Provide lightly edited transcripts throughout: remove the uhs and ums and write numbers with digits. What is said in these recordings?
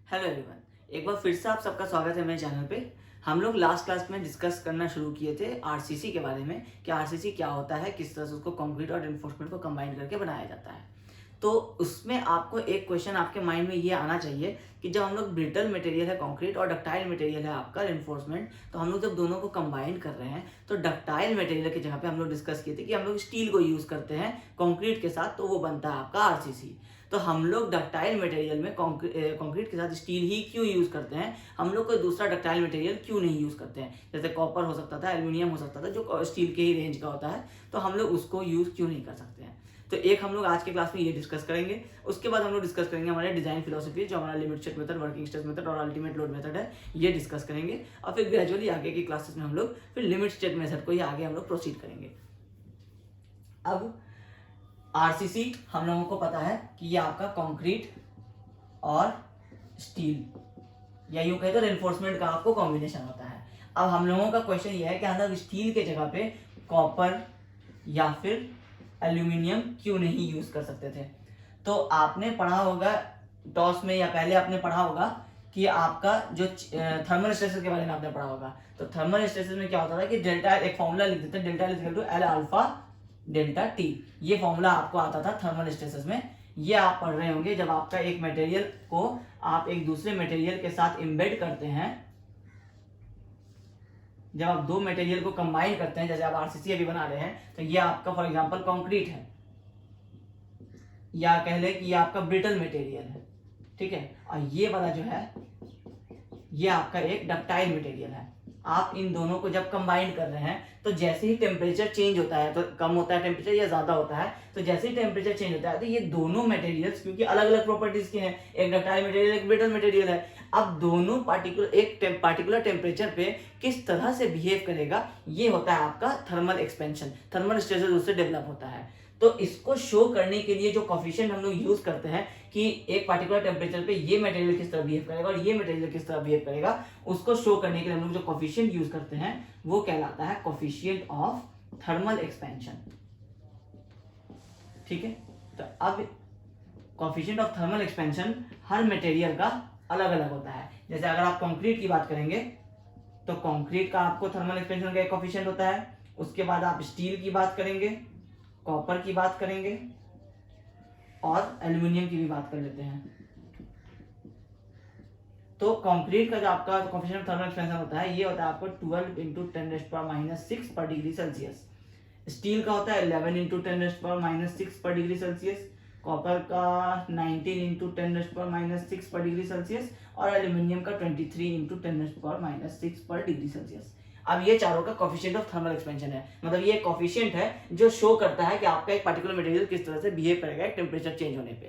Hello everyone, एक बार फिर से आप सबका स्वागत है मेरे चैनल पे। हम लोग लास्ट क्लास में डिस्कस करना शुरू किए थे आरसीसी के बारे में कि आरसीसी क्या होता है, किस तरह से उसको कंक्रीट और रिइंफोर्समेंट को कंबाइन करके बनाया जाता है। तो उसमें आपको एक क्वेश्चन आपके माइंड में ये आना चाहिए कि जब हम लोग ब्रिटल मटेरियल है कंक्रीट और डक्टाइल मटेरियल है आपका रिइंफोर्समेंट, तो हम लोग जब दोनों को कंबाइन कर रहे हैं तो डक्टाइल मटेरियल की जगह पे हम लोग डिस्कस किए थे कि हम लोग स्टील को यूज़ करते हैं कंक्रीट के साथ, तो वो बनता है आपका आरसीसी। तो हम लोग डक्टाइल मटेरियल में कंक्रीट के साथ स्टील ही क्यों यूज़ करते हैं, हम लोग कोई दूसरा डक्टाइल मटेरियल क्यों नहीं यूज़ करते हैं? जैसे कॉपर हो सकता था, एल्यूमिनियम हो सकता था, जो स्टील के ही रेंज का होता है, तो हम लोग उसको यूज़ क्यों नहीं कर सकते हैं? तो एक हम लोग आज के क्लास में ये डिस्कस करेंगे। उसके बाद हम लोग डिस्कस करेंगे हमारे डिजाइन फिलोसफी, जो हमारा limit state method, working stress method और अल्टीमेट लोड मेथड है, ये डिस्कस करेंगे। और फिर ग्रेजुअली आगे की क्लासेस में हम लोग फिर लिमिट स्टेट मेथड को ही आगे हम लोग प्रोसीड करेंगे। अब आरसीसी हम लोगों को पता है कि ये आपका कंक्रीट और स्टील, या यूं कहे तो रेनफोर्समेंट का आपको कॉम्बिनेशन होता है। अब हम लोगों का क्वेश्चन ये है कि हम लोग स्टील के जगह पे कॉपर या फिर एल्यूमिनियम क्यों नहीं यूज कर सकते थे? तो आपने पढ़ा होगा टॉस में, या पहले आपने पढ़ा होगा कि आपका जो थर्मल स्ट्रेसेस के बारे में आपने पढ़ा होगा। तो थर्मल स्ट्रेसेस में क्या होता था कि डेल्टा, एक फॉर्मूला लिख देते हैं, delta is equal to L alpha delta T. ये फॉर्मूला आपको आता था थर्मल स्ट्रेसेस में। ये आप पढ़ रहे होंगे जब आपका एक मटेरियल को आप एक दूसरे मटेरियल के साथ एम्बेड करते हैं, जब आप दो मटेरियल को कंबाइन करते हैं, जैसे आप आरसीसी अभी बना रहे हैं, तो ये आपका फॉर एग्जांपल कंक्रीट है, या कह ले कि ये आपका ब्रिटल मटेरियल है, ठीक है। और ये वाला जो है ये आपका एक डक्टाइल मटेरियल है। आप इन दोनों को जब कंबाइन कर रहे हैं तो जैसे ही टेम्परेचर चेंज होता है, तो कम होता है टेम्परेचर या ज्यादा होता है, तो जैसे ही टेम्परेचर चेंज होता है तो ये दोनों मटेरियल्स, क्योंकि अलग अलग प्रॉपर्टीज के हैं, एक डक्टाइल मटेरियल एक ब्रिटल मटेरियल है, अब दोनों पार्टिकुलर टेम्परेचर पे किस तरह से बिहेव करेगा, ये होता है आपका थर्मल एक्सपेंशन। थर्मल स्ट्रेसेस उससे डेवलप होता है। तो इसको शो करने के लिए जो कोफिशिएंट हम लोग यूज करते हैं कि एक पार्टिकुलर टेम्परेचर पे ये मटेरियल किस तरह बिहेव करेगा और ये मटेरियल किस तरह बिहेव करेगा, उसको शो करने के लिए हम लोग जो कोफिशिएंट यूज करते हैं वो कहलाता है कोफिशिएंट ऑफ थर्मल एक्सपेंशन, ठीक है। तो अब coefficient of thermal expansion her material का अलग अलग होता है। जैसे अगर आप कंक्रीट की बात करेंगे तो कंक्रीट का आपको थर्मल एक्सपेंशन का एक कोफिशिएंट होता है। उसके बाद आप स्टील की बात करेंगे, कॉपर की बात करेंगे और एल्यूमिनियम की भी बात कर लेते हैं। तो कंक्रीट का जो आपका कोफिशिएंट ऑफ थर्मल एक्सपेंशन होता है, ये होता है आपको 12 इंटू 10⁻⁻6 पर डिग्री सेल्सियस। स्टील का होता है 11 इंटू 10⁻⁻6 पर डिग्री सेल्सियस। कॉपर का 19 इंटू 10⁻⁻6 पर डिग्री सेल्सियस और एल्यूमिनियम का 23 इंटू 10⁻⁻6 पर डिग्री सेल्सियस। अब ये चारों का कोफिशिएंट ऑफ थर्मल एक्सपेंशन है, मतलब ये कोफिशिएंट है जो शो करता है कि आपका एक पार्टिकुलर मटेरियल किस तरह से बिहेव करेगा एक टेम्परेचर चेंज होने पे।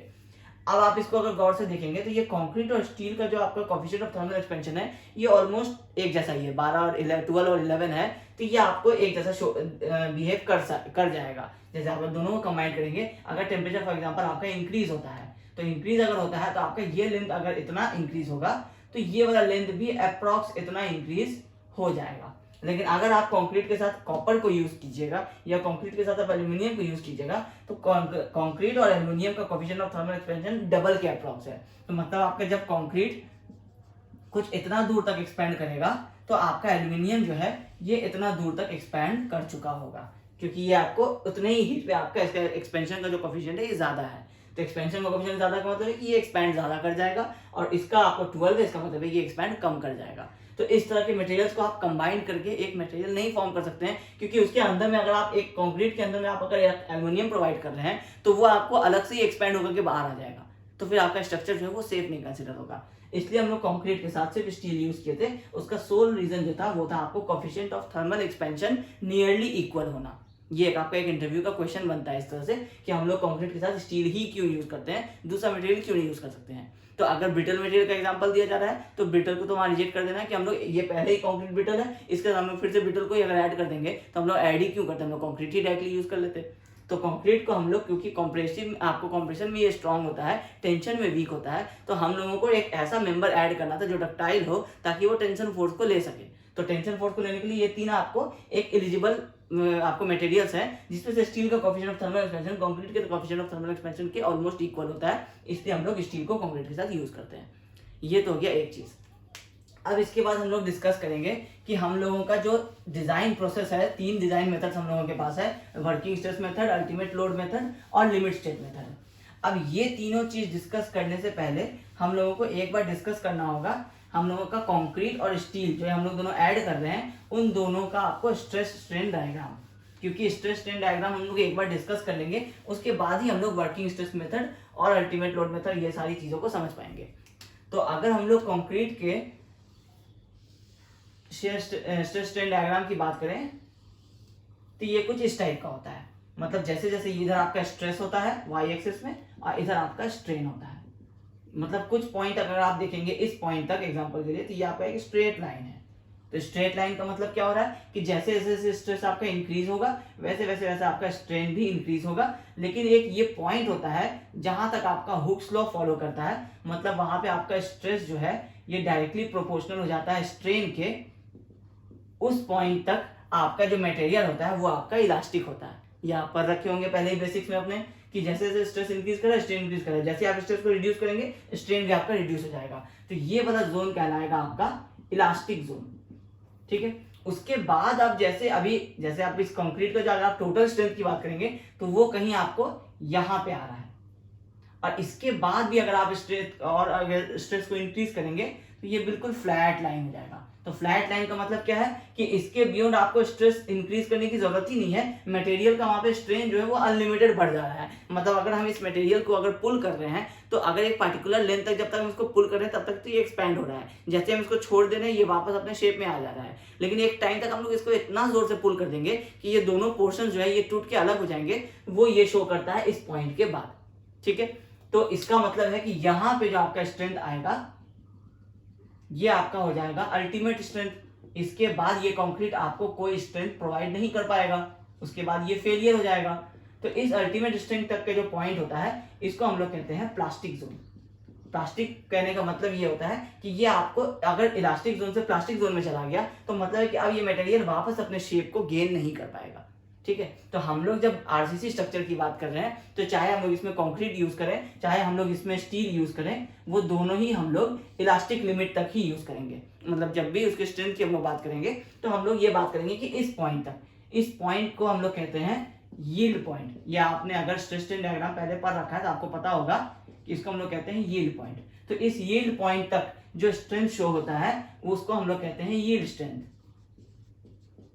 अब आप इसको अगर गौर से देखेंगे तो ये कंक्रीट और स्टील का जो आपका कोफिशिएंट ऑफ थर्मल एक्सपेंशन है, ये ऑलमोस्ट एक जैसा ही है, 12 और 12 और 11 है। तो ये आपको एक जैसा बिहेव कर जाएगा। जैसे आप दोनों को कंबाइन करेंगे, अगर टेम्परेचर फॉर एग्जांपल आपका इंक्रीज होता है, तो इंक्रीज अगर होता है तो आपका ये लेंथ अगर इतना इंक्रीज होगा तो ये वाला लेंथ भी अप्रॉक्स इतना इंक्रीज हो जाएगा। लेकिन अगर आप कंक्रीट के साथ कॉपर को यूज कीजिएगा या कंक्रीट के साथ आप एल्यूमिनियम को यूज कीजिएगा, तो कंक्रीट और एल्यूमिनियम का coefficient of thermal expansion double के अप्रॉक्स है। तो मतलब आपका जब कंक्रीट कुछ इतना दूर तक एक्सपेंड करेगा तो आपका एल्यूमिनियम जो है ये इतना दूर तक एक्सपेंड कर चुका होगा, क्योंकि ये आपको उतने ही हीट पे आपका इसका एक्सपेंशन का जो कोफिशिएंट है ये ज्यादा है। तो एक्सपेंशन का कोफिशिएंट ज्यादा का मतलब है कि ये एक्सपेंड ज्यादा कर जाएगा, और इसका आपको 12 है, इसका मतलब है ये एक्सपेंड कम कर जाएगा। तो इस तरह के मटेरियल्स को आप कंबाइन करके एक मटेरियल नहीं फॉर्म कर सकते हैं, क्योंकि उसके अंदर में अगर आप एक कंक्रीट के अंदर में आप अगर एल्यूमिनियम प्रोवाइड कर रहे हैं तो वो आपको अलग से ही एक्सपेंड होकर के बाहर आ जाएगा, तो फिर आपका स्ट्रक्चर जो है वो सेफ नहीं कंसिडर होगा। इसलिए हम लोग कंक्रीट के साथ सिर्फ स्टील यूज किए थे। उसका सोल रीजन जो था वो था आपको coefficient of thermal expansion nearly equal होना। ये एक आपका एक इंटरव्यू का क्वेश्चन बनता है इस तरह से कि हम लोग कंक्रीट के साथ स्टील ही क्यों यूज करते हैं, दूसरा मटेरियल क्यों नहीं यूज कर सकते हैं। तो अगर ब्रिटल मटेरियल का एग्जांपल दिया जा रहा है तो ब्रिटल को तो वहां रिजेक्ट कर देना है कि हम लोग ये पहले ही कंक्रीट ब्रिटल है, इसके साथ हम लोग फिर से ब्रिटल को अगर ऐड कर देंगे तो हम लोग ऐड ही क्यों करते हैं, हम लोग कंक्रीट ही डायरेक्टली यूज कर लेते। तो कंक्रीट को हम लोग, क्योंकि कॉम्प्रेसिव आपको कॉम्प्रेशन में ये स्ट्रांग होता है, टेंशन में वीक होता है, तो हम लोगों को एक ऐसा मेंबर ऐड करना था जो डक्टाइल हो ताकि वो टेंशन फोर्स को ले सके। तो टेंशन फोर्स को लेने के लिए ये तीन आपको एक एलिजिबल आपको मटेरियल्स हैं, जिसमें से स्टील का coefficient of thermal expansion concrete के कोफिशिएंट ऑफ थर्मल एक्सपेंशन के ऑलमोस्ट इक्वल होता है, इसलिए हम लोग स्टील को कंक्रीट के साथ यूज करते हैं। ये तो हो गया एक चीज। अब इसके बाद हम लोग डिस्कस करेंगे कि हम लोगों का जो डिजाइन प्रोसेस है, 3 डिजाइन मेथड्स हम लोगों के पास है, working stress method, ultimate load method और लिमिट स्टेट मेथड। अब ये तीनों चीज डिस्कस करने से पहले हम लोगों को एक बार डिस्कस करना होगा हम लोगों का कंक्रीट और स्टील जो हम लोग दोनों ऐड कर रहे हैं, उन दोनों का आपको स्ट्रेस स्ट्रेन डायग्राम, क्योंकि स्ट्रेस स्ट्रेन डायग्राम हम लोग एक बार डिस्कस कर लेंगे, उसके बाद ही हम लोग वर्किंग स्ट्रेस मेथड और अल्टीमेट लोड मेथड ये सारी चीजों को समझ पाएंगे। तो अगर हम लोग कंक्रीट के स्ट्रेस स्ट्रेन डायग्राम की बात करें तो ये कुछ इस टाइप का होता है, मतलब जैसे जैसे इधर आपका स्ट्रेस होता है वाई एक्सिस में और इधर आपका स्ट्रेन होता है। मतलब कुछ पॉइंट अगर आप देखेंगे इस पॉइंट तक एग्जांपल के लिए, तो ये आपका एक स्ट्रेट लाइन है। तो स्ट्रेट लाइन का मतलब क्या हो रहा है कि जैसे जैसे स्ट्रेस आपका इंक्रीज होगा वैसे वैसे वैसे आपका स्ट्रेन भी इंक्रीज होगा। लेकिन एक ये पॉइंट होता है जहां तक आपका हुक्स लॉ फॉलो करता है, मतलब वहां पे आपका स्ट्रेस जो है ये डायरेक्टली प्रोपोर्शनल हो जाता है स्ट्रेन के। उस पॉइंट तक आपका जो मटेरियल होता है वो आपका इलास्टिक होता है। यहाँ पर रखे होंगे पहले ही बेसिक्स में अपने कि जैसे जैसे स्ट्रेस इंक्रीज करे स्ट्रेन इंक्रीज करे, जैसे आप स्ट्रेस को रिड्यूस करेंगे स्ट्रेन भी आपका रिड्यूस हो जाएगा। तो ये वाला जोन कहलाएगा आपका इलास्टिक जोन, ठीक है। उसके बाद आप जैसे आप इस कंक्रीट का जो अगर आप टोटल स्ट्रेंथ की बात करेंगे तो वो कहीं आपको यहाँ पे आ रहा है, और इसके बाद भी अगर आप स्ट्रेस को इंक्रीज करेंगे तो ये बिल्कुल फ्लैट लाइन हो जाएगा। तो फ्लैट लाइन का मतलब क्या है कि इसके बियॉन्ड आपको स्ट्रेस इंक्रीज करने की जरूरत ही नहीं है, मटेरियल का वहां पे स्ट्रेन जो है वो अनलिमिटेड बढ़ जा रहा है। मतलब अगर हम इस मटेरियल को अगर पुल कर रहे हैं तो अगर एक पर्टिकुलर लेंथ तक जब तक हम इसको पुल कर रहे हैं तब तक तो ये एक्सपैंड हो रहा है, जैसे हम इसको छोड़ दे रहे हैं ये वापस अपने शेप में आ जा रहा है। लेकिन एक टाइम तक हम लोग इसको इतना जोर से पुल कर देंगे कि ये दोनों पोर्शन जो है ये टूट के अलग हो जाएंगे, वो ये शो करता है इस पॉइंट के बाद, ठीक है। तो इसका मतलब है कि यहां पे जो आपका स्ट्रेंथ आएगा ये आपका हो जाएगा अल्टीमेट स्ट्रेंथ। इसके बाद ये कंक्रीट आपको कोई स्ट्रेंथ प्रोवाइड नहीं कर पाएगा, उसके बाद ये फेलियर हो जाएगा। तो इस अल्टीमेट स्ट्रेंथ तक के जो पॉइंट होता है इसको हम लोग कहते हैं प्लास्टिक जोन। प्लास्टिक कहने का मतलब ये होता है कि ये आपको अगर इलास्टिक जोन से प्लास्टिक जोन में चला गया तो मतलब है कि अब ये मटेरियल वापस अपने शेप को गेन नहीं कर पाएगा, ठीक है। तो हम लोग जब आरसीसी स्ट्रक्चर की बात कर रहे हैं तो चाहे हम लोग इसमें कंक्रीट यूज करें चाहे हम लोग इसमें स्टील यूज करें, वो दोनों ही हम लोग इलास्टिक लिमिट तक ही यूज करेंगे। मतलब जब भी उसके स्ट्रेंथ की हम लोग बात करेंगे तो हम लोग ये बात करेंगे कि इस पॉइंट तक, इस पॉइंट को हम लोग कहते हैं यील्ड पॉइंट। या आपने अगर स्ट्रेस स्ट्रेन डायग्राम पहले पढ़ रखा है तो आपको पता होगा कि इसको हम लोग कहते हैं यील्ड पॉइंट। तो इस यील्ड पॉइंट तक जो स्ट्रेंथ शो होता है उसको हम लोग कहते हैं यील्ड स्ट्रेंथ।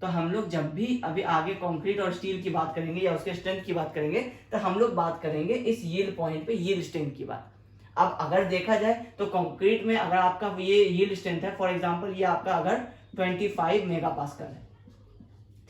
तो हम लोग जब भी अभी आगे कंक्रीट और स्टील की बात करेंगे या उसके स्ट्रेंथ की बात करेंगे तो हम लोग बात करेंगे इस यील्ड पॉइंट पे यील्ड स्ट्रेंथ की बात। अब अगर देखा जाए तो कंक्रीट में अगर आपका ये यील्ड स्ट्रेंथ है, फॉर एग्जांपल ये आपका अगर 25 मेगा पास्कल है,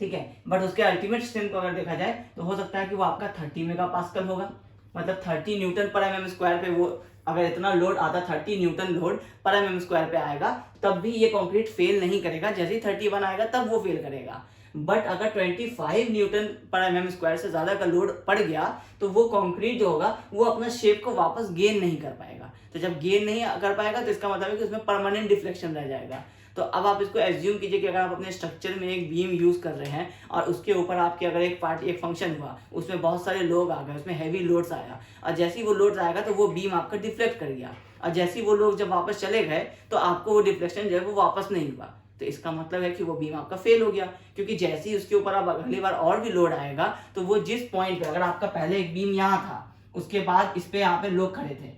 ठीक है, बट उसके अल्टीमेट स्ट्रेंथ को अगर देखा जाए तो हो सकता है कि वो आपका 30 मेगा पास्कल होगा। मतलब 30 न्यूटन पर एमएम स्क्वायर पे वो अगर इतना लोड आता 30 न्यूटन लोड पर एमएम स्क्वायर पे आएगा तब भी ये कंक्रीट फेल नहीं करेगा, जैसे ही 31 आएगा तब वो फेल करेगा। बट अगर 25 न्यूटन पर एमएम स्क्वायर से ज्यादा का लोड पड़ गया तो वो कंक्रीट जो होगा वो अपना शेप को वापस गेन नहीं कर पाएगा। तो जब गेन नहीं कर पाएगा तो इसका मतलब है कि उसमें परमानेंट डिफ्लेक्शन रह जाएगा। तो अब आप इसको एज्यूम कीजिए कि अगर आप अपने स्ट्रक्चर में एक बीम यूज कर रहे हैं और उसके ऊपर आपके अगर एक फंक्शन हुआ, उसमें बहुत सारे लोग आ गए, उसमें हैवी लोड्स आया और जैसे ही वो लोड्स आएगा तो वो बीम आपका डिफ्लेक्ट कर गया और जैसे ही वो लोग जब वापस चले गए तो आपको वो डिफ्लेक्शन जो है वो वापस नहीं हुआ। तो इसका मतलब है कि वो बीम आपका फेल हो गया, क्योंकि जैसे ही उसके ऊपर अब अगली बार और भी लोड आएगा तो वो जिस पॉइंट पे अगर आपका पहले एक बीम यहाँ था उसके बाद इस पे यहाँ पे लोग खड़े थे,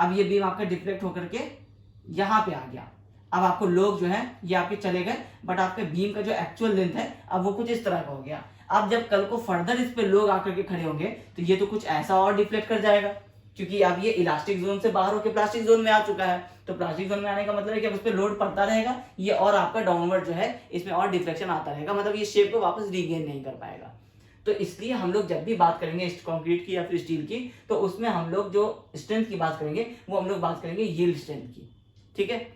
अब ये बीम आपका डिफ्लेक्ट होकर के यहाँ पे आ गया। अब आपको लोग जो है ये आपके चले गए बट आपके बीम का जो एक्चुअल लेंथ है अब वो कुछ इस तरह का हो गया। अब जब कल को फर्दर इस पे लोग आकर के खड़े होंगे तो ये तो कुछ ऐसा और डिफ्लेक्ट कर जाएगा, क्योंकि अब ये इलास्टिक जोन से बाहर होकर प्लास्टिक जोन में आ चुका है। तो प्लास्टिक जोन में आने का मतलब है कि अब उस पर लोड पड़ता रहेगा ये और आपका डाउनवर्ड जो है इसमें और डिफ्लेक्शन आता रहेगा, मतलब ये शेप को वापस रीगेन नहीं कर पाएगा। तो इसलिए हम लोग जब भी बात करेंगे कंक्रीट की या फिर स्टील की तो उसमें हम लोग जो स्ट्रेंथ की बात करेंगे वो हम लोग बात करेंगे यील्ड स्ट्रेंथ की, ठीक है।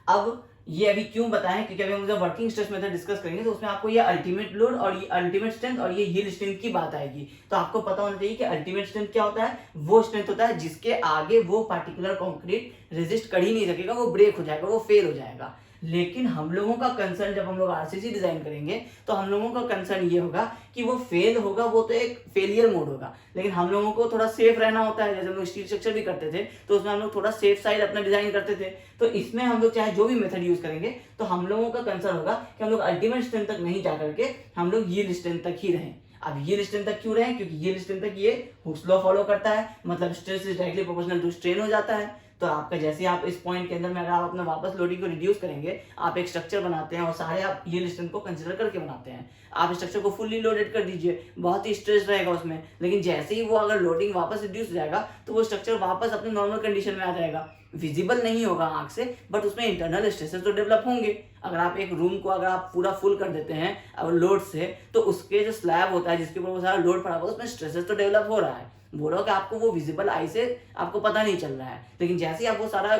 अब ये अभी क्यों बताएं, क्योंकि अभी हम जब वर्किंग स्ट्रेस मेथड डिस्कस करेंगे तो उसमें आपको ये अल्टीमेट लोड और ये अल्टीमेट स्ट्रेंथ और ये यील्ड स्ट्रेंथ की बात आएगी। तो आपको पता होना चाहिए कि अल्टीमेट स्ट्रेंथ क्या होता है। वो स्ट्रेंथ होता है जिसके आगे वो पार्टिकुलर कंक्रीट रेजिस्ट कर ही नहीं सकेगा, वो ब्रेक हो जाएगा, वो फेल हो जाएगा। लेकिन हम लोगों का कंसर्न जब हम लोग आरसीसी डिजाइन करेंगे तो हम लोगों का कंसर्न ये होगा कि वो फेल होगा, वो तो एक फेलियर मोड होगा, लेकिन हम लोगों को थोड़ा सेफ रहना होता है। जैसे हम लोग स्टील स्ट्रक्चर भी करते थे तो उसमें हम लोग थोड़ा सेफ साइड अपना डिजाइन करते थे। तो इसमें हम लोग चाहे जो भी मेथड यूज करेंगे तो हम लोगों का कंसर्न होगा कि हम लोग अल्टीमेट स्ट्रेंथ तक नहीं जा करके हम लोग यील्ड स्ट्रेंथ तक ही रहें। अब यील्ड स्ट्रेंथ तक क्यों रहे? क्योंकि यील्ड स्ट्रेंथ तक ये हुक्स लॉ फॉलो करता है, मतलब stress is directly proportional to strain हो जाता है। तो आपका जैसे ही आप इस पॉइंट के अंदर में अगर आप अपना वापस लोडिंग को रिड्यूस करेंगे, आप एक स्ट्रक्चर बनाते हैं और सारे आप यील्ड स्ट्रेंथ को कंसीडर करके बनाते हैं। आप स्ट्रक्चर को फुल्ली लोडेड कर दीजिए, बहुत ही स्ट्रेस रहेगा उसमें, लेकिन जैसे ही वो अगर लोडिंग वापस रिड्यूस हो जाएगा तो वो स्ट्रक्चर वापस अपने नॉर्मल कंडीशन में आ जाएगा। विजिबल नहीं होगा आंख से, बट उसमें इंटरनल स्ट्रेसेस तो डेवलप होंगे। अगर आप एक रूम को अगर आप पूरा फुल कर देते हैं अगर लोड से, तो उसके जो स्लैब होता है जिसके ऊपर वो सारा लोड पड़ा हुआ है उसमें स्ट्रेसेस तो डेवलप हो रहा है। बोलो कि आपको वो विजिबल आई से आपको पता नहीं चल रहा है, लेकिन जैसे ही आप वो सारा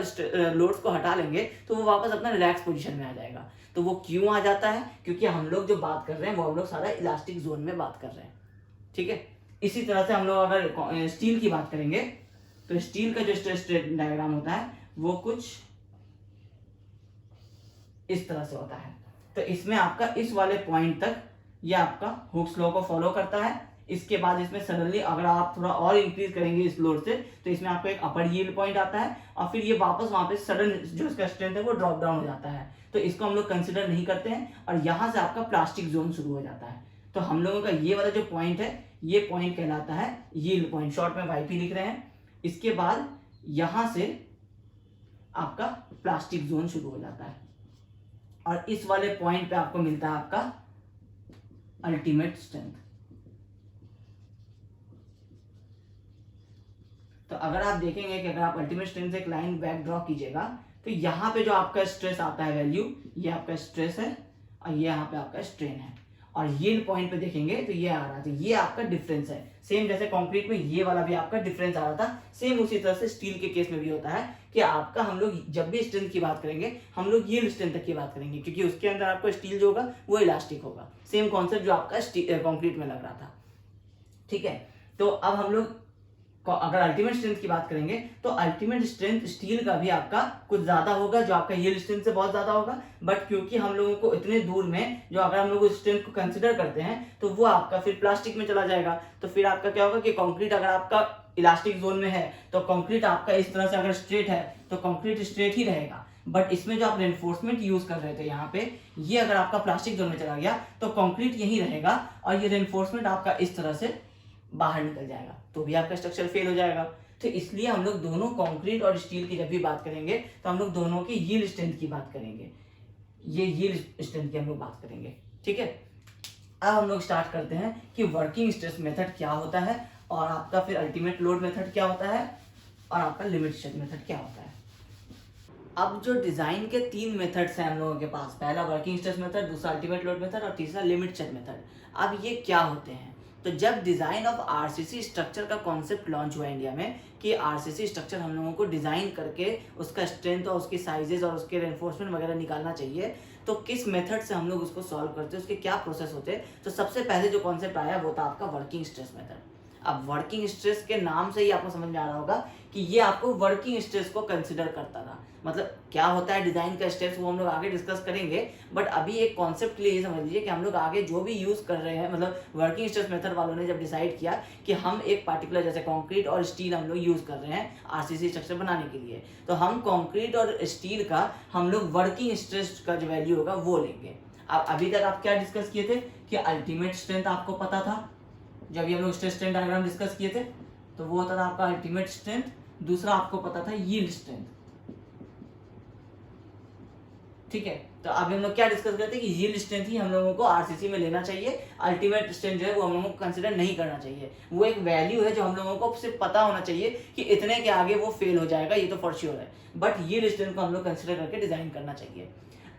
लोड्स को हटा लेंगे तो वो वापस अपना रिलैक्स पोजीशन में आ जाएगा। तो वो क्यों आ जाता है? क्योंकि हम लोग जो बात कर रहे हैं वो हम लोग सारा इलास्टिक जोन में बात कर रहे हैं। ठीक है, इसी तरह से हम लोग अगर स्टील की बात करेंगे तो स्टील का जो स्ट्रेस डायग्राम होता है वो कुछ इस तरह से होता है। तो इसमें आपका इस वाले पॉइंट तक ये आपका हुक्स लॉ को फॉलो करता है। इसके बाद इसमें सडनली अगर आप थोड़ा और इंक्रीज करेंगे इस लोड से तो इसमें आपको एक अपर यील्ड पॉइंट आता है और फिर ये वापस वहां पे सडन जो इसका स्ट्रेंथ है वो ड्रॉप डाउन हो जाता है। तो इसको हम लोग कंसिडर नहीं करते हैं और यहाँ से आपका प्लास्टिक जोन शुरू हो जाता है। तो हम लोगों का ये वाला जो पॉइंट है ये पॉइंट कहलाता है यील्ड पॉइंट, शॉर्ट में वाईपी लिख रहे हैं। इसके बाद यहां से आपका प्लास्टिक जोन शुरू हो जाता है और इस वाले पॉइंट पे आपको मिलता है आपका अल्टीमेट स्ट्रेंथ। तो अगर आप देखेंगे कि अगर आप अल्टीमेट स्ट्रेंथ से एक लाइन बैक ड्रॉ कीजिएगा तो यहाँ पे जो आपका स्ट्रेस आता है वैल्यू, ये आपका स्ट्रेस है और ये यहाँ पे आपका स्ट्रेन है। और यील्ड पॉइंट पे देखेंगे तो ये आ रहा था, ये आपका डिफरेंस है। सेम जैसे कंक्रीट में ये वाला भी आपका डिफरेंस आ रहा था, सेम उसी तरह से स्टील के केस में भी होता है कि आपका हम लोग जब भी स्ट्रेंथ की बात करेंगे हम लोग यील्ड स्ट्रेंथ तक की बात करेंगे, क्योंकि उसके अंदर आपको स्टील जो होगा वो इलास्टिक होगा। सेम कॉन्सेप्ट जो आपका कंक्रीट में लग रहा था। ठीक है, तो अब हम लोग अगर अल्टीमेट स्ट्रेंथ की बात करेंगे तो अल्टीमेट स्ट्रेंथ स्टील का भी आपका कुछ ज्यादा होगा, जो आपका यील्ड स्ट्रेंथ से बहुत ज्यादा होगा। बट क्योंकि हम लोगों को इतने दूर में जो अगर हम लोग स्ट्रेंथ को कंसिडर करते हैं तो वो आपका फिर प्लास्टिक में चला जाएगा। तो फिर आपका क्या होगा कि कंक्रीट अगर आपका इलास्टिक जोन में है तो कंक्रीट आपका इस तरह से अगर स्ट्रेट है तो कंक्रीट स्ट्रेट ही रहेगा। बट इसमें जो आप रेनफोर्समेंट यूज कर रहे थे यहाँ पे, ये अगर आपका प्लास्टिक जोन में चला गया तो कंक्रीट यही रहेगा और ये रेनफोर्समेंट आपका इस तरह से बाहर निकल जाएगा, तो भी आपका स्ट्रक्चर फेल हो जाएगा। तो इसलिए हम लोग दोनों कंक्रीट और स्टील की जब भी बात करेंगे तो हम लोग दोनों की यील्ड स्ट्रेंथ की बात करेंगे, ये यील्ड स्ट्रेंथ की हम लोग बात करेंगे। ठीक है, अब हम लोग स्टार्ट करते हैं कि वर्किंग स्ट्रेस मेथड क्या होता है और आपका फिर अल्टीमेट लोड मेथड क्या होता है और आपका लिमिट स्ट्रेस मेथड क्या होता है। अब जो डिजाइन के 3 मेथड्स हैं हम लोगों के पास, पहला वर्किंग स्ट्रेस मेथड, दूसरा अल्टीमेट लोड मेथड और तीसरा लिमिट स्ट्रेस मेथड। अब ये क्या होते हैं? तो जब डिजाइन ऑफ आरसीसी स्ट्रक्चर का कॉन्सेप्ट लॉन्च हुआ इंडिया में कि आरसीसी स्ट्रक्चर हम लोगों को डिजाइन करके उसका स्ट्रेंथ और उसकी साइजेस और उसके रेनफोर्समेंट वगैरह निकालना चाहिए, तो किस मेथड से हम लोग उसको सॉल्व करते हैं, उसके क्या प्रोसेस होते हैं। तो सबसे पहले जो कॉन्सेप्ट आया वो था आपका वर्किंग स्ट्रेस मेथड। अब वर्किंग स्ट्रेस के नाम से ही आपको समझ में आ रहा होगा कि ये आपको वर्किंग स्ट्रेस को कंसिडर करता था। मतलब क्या होता है डिजाइन का स्ट्रेस वो हम लोग आगे डिस्कस करेंगे, बट अभी एक कॉन्सेप्ट के लिए ये समझ लीजिए कि हम लोग आगे जो भी यूज कर रहे हैं, मतलब वर्किंग स्ट्रेस मेथड वालों ने जब डिसाइड किया कि हम एक पार्टिकुलर जैसे कंक्रीट और स्टील हम लोग यूज कर रहे हैं आरसीसी स्ट्रक्चर बनाने के लिए, तो हम कंक्रीट और स्टील का हम लोग वर्किंग स्ट्रेस का जो वैल्यू होगा वो लेंगे। अब अभी तक आप क्या डिस्कस किए थे कि अल्टीमेट स्ट्रेंथ आपको पता था, जब ये हम लोग स्ट्रेस स्ट्रेन डायग्राम डिस्कस किए थे तो वो होता था आपका अल्टीमेट स्ट्रेंथ, दूसरा आपको पता था यील्ड स्ट्रेंथ। ठीक है, तो अभी हम लोग क्या डिस्कस करते हैं कि यील्ड स्ट्रेंथ ही हम लोगों को आरसीसी में लेना चाहिए, अल्टीमेट स्ट्रेंथ जो है वो हम लोगों को कंसिडर नहीं करना चाहिए। वो एक वैल्यू है जो हम लोगों को सिर्फ पता होना चाहिए कि इतने के आगे वो फेल हो जाएगा, ये तो फॉर श्योर है, बट यील्ड स्ट्रेंथ को हम लोग कंसिडर करके डिजाइन करना चाहिए।